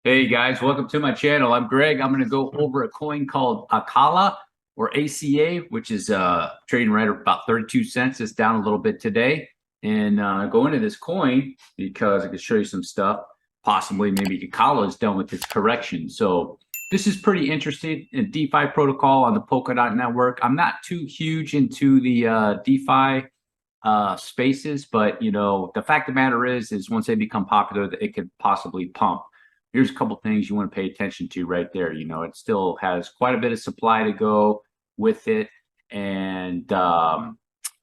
Hey guys, welcome to my channel. I'm Greg. I'm going to go over a coin called Acala or ACA, which is trading right at about 32 cents. It's down a little bit today. And go into this coin because I can show you some stuff. Possibly maybe Acala is done with its correction. So this is pretty interesting in DeFi protocol on the Polkadot network. I'm not too huge into the DeFi spaces, but the fact of the matter is once they become popular, it could possibly pump. Here's a couple things you want to pay attention to right there. It still has quite a bit of supply to go with it. And, the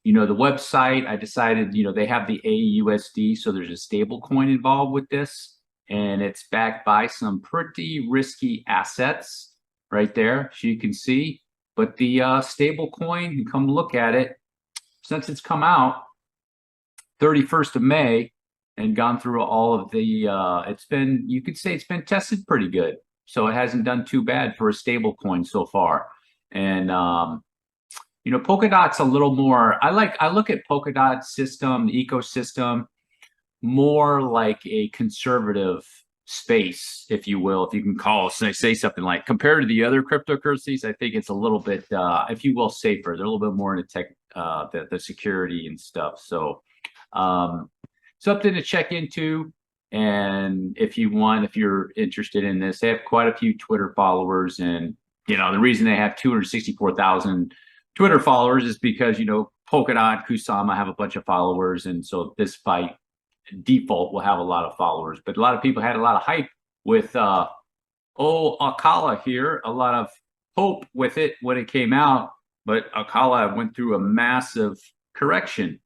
website, I decided, they have the AUSD. So there's a stable coin involved with this. And it's backed by some pretty risky assets right there, so you can see. But the stable coin, you come look at it, since it's come out 31st of May, and gone through all of the you could say it's been tested pretty good, so it hasn't done too bad for a stable coin so far. And Polkadot's a little more, I look at Polkadot system, the ecosystem, more like a conservative space, if you will, if you can say something like, compared to the other cryptocurrencies, I think it's a little bit if you will, safer. They're a little bit more into tech, the security and stuff. So something to check into. And if you're interested in this, they have quite a few Twitter followers. And, the reason they have 264,000 Twitter followers is because, Polkadot, Kusama have a bunch of followers. And so this by default will have a lot of followers. But a lot of people had a lot of hype with, Acala here, a lot of hope with it when it came out. But Acala went through a massive correction.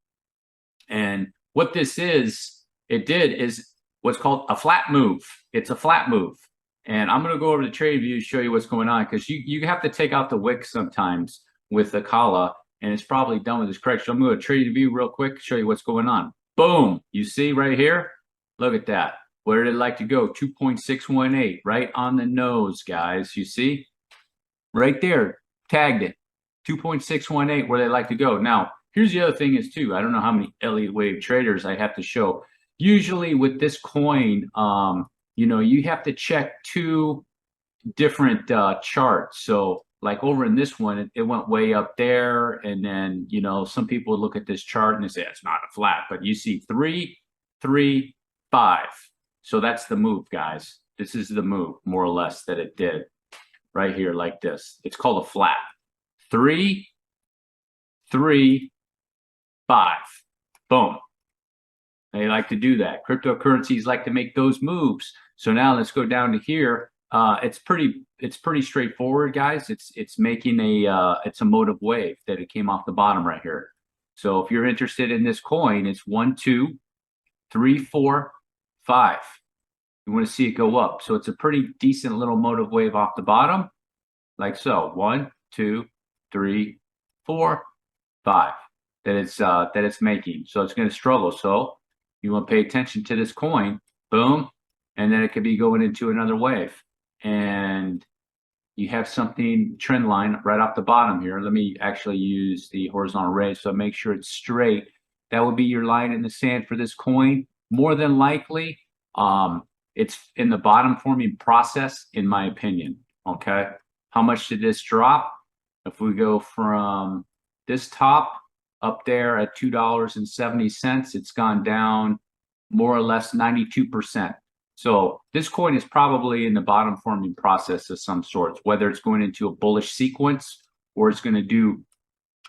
And what it did is what's called a flat move. It's a flat move. And I'm going to go over the trade view, show you what's going on, because you have to take out the wick sometimes with Acala, and it's probably done with this correction. I'm going to trade view real quick, show you what's going on. Boom. You see right here? Look at that. Where did it like to go? 2.618, right on the nose, guys. You see? Right there. Tagged it. 2.618, where they like to go. Now, here's the other thing is too, I don't know how many Elliott wave traders I have to show. Usually with this coin, you have to check two different charts. So like over in this one, it went way up there. And then, some people would look at this chart and they say, it's not a flat, but you see 3, 3, 5. So that's the move, guys. This is the move, more or less, that it did right here like this. It's called a flat. 3, 3, 5. Boom. They like to do that. Cryptocurrencies like to make those moves. So now let's go down to here. It's pretty straightforward, guys. It's making it's a motive wave that it came off the bottom right here. So if you're interested in this coin, it's 1, 2, 3, 4, 5. You want to see it go up. So it's a pretty decent little motive wave off the bottom, like so. 1, 2, 3, 4, 5. That it's making. So it's going to struggle. So you want to pay attention to this coin. Boom. And then it could be going into another wave. And you have something trend line right off the bottom here. Let me actually use the horizontal ray, so make sure it's straight. That would be your line in the sand for this coin. More than likely, it's in the bottom forming process, in my opinion. Okay. How much did this drop? If we go from this top up there at $2.70, it's gone down more or less 92%. So this coin is probably in the bottom forming process of some sorts, whether it's going into a bullish sequence or it's going to do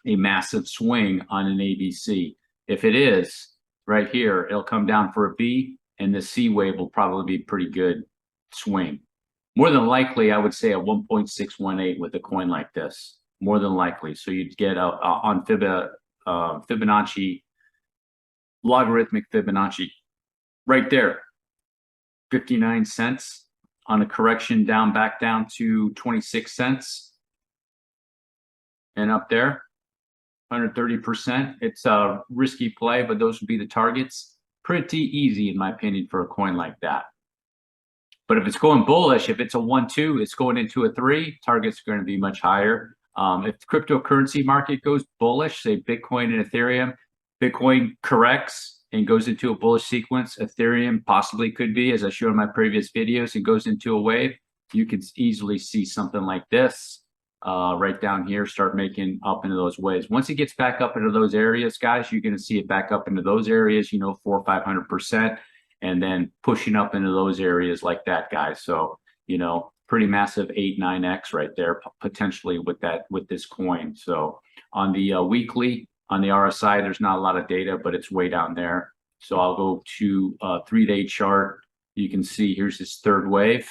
a massive swing on an ABC. If it is right here, it'll come down for a B, and the C wave will probably be a pretty good swing. More than likely, I would say a 1.618 with a coin like this, more than likely. So you'd get on Fibonacci, logarithmic Fibonacci right there. 59 cents on a correction back down to 26 cents. And up there, 130%. It's a risky play, but those would be the targets. Pretty easy, in my opinion, for a coin like that. But if it's going bullish, if it's a 1, 2, it's going into a 3, targets are going to be much higher. If the cryptocurrency market goes bullish, say Bitcoin and Ethereum, Bitcoin corrects, and goes into a bullish sequence, Ethereum possibly could be, as I showed in my previous videos, it goes into a wave. You could easily see something like this right down here start making up into those waves. Once it gets back up into those areas, guys, you're going to see it back up into those areas, 400 or 500%, and then pushing up into those areas like that, guys. So, pretty massive 8-9x right there potentially with this coin. So on the weekly, on the RSI, there's not a lot of data, but it's way down there. So I'll go to a 3-day chart. You can see here's this third wave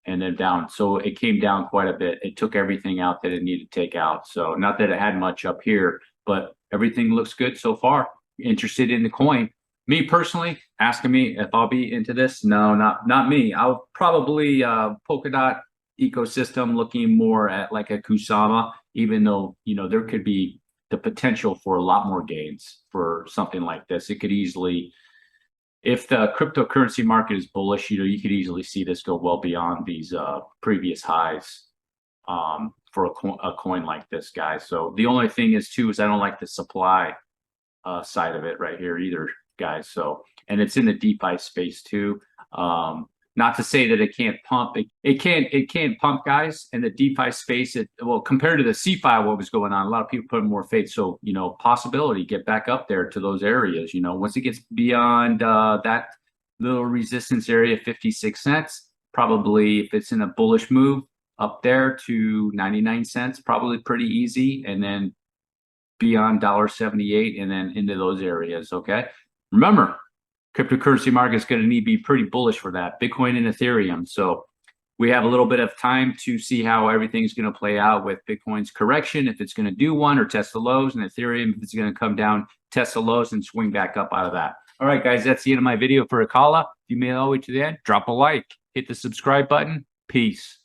and then down. So it came down quite a bit. It took everything out that it needed to take out. So not that it had much up here, but everything looks good so far. Interested in the coin. Me personally, asking me if I'll be into this. No, not me. I'll probably polka dot ecosystem, looking more at like a Kusama, even though, there could be the potential for a lot more gains for something like this. It could easily, if the cryptocurrency market is bullish, you could easily see this go well beyond these previous highs for a coin like this, guys. So the only thing is too, is I don't like the supply side of it right here either, guys. So, and it's in the DeFi space too. Not to say that it can't pump. It can't pump, guys. In the DeFi space, compared to the CeFi, what was going on, a lot of people put more faith. So, possibility, get back up there to those areas. Once it gets beyond that little resistance area, 56 cents, probably if it's in a bullish move up there to 99 cents, probably pretty easy. And then beyond $1.78 and then into those areas. Okay. Remember, cryptocurrency market is going to need to be pretty bullish for that. Bitcoin and Ethereum. So we have a little bit of time to see how everything's going to play out with Bitcoin's correction, if it's going to do one or test the lows, and Ethereum, if it's going to come down, test the lows and swing back up out of that. All right, guys, that's the end of my video for Acala. If you made it all the way to the end, drop a like, hit the subscribe button. Peace.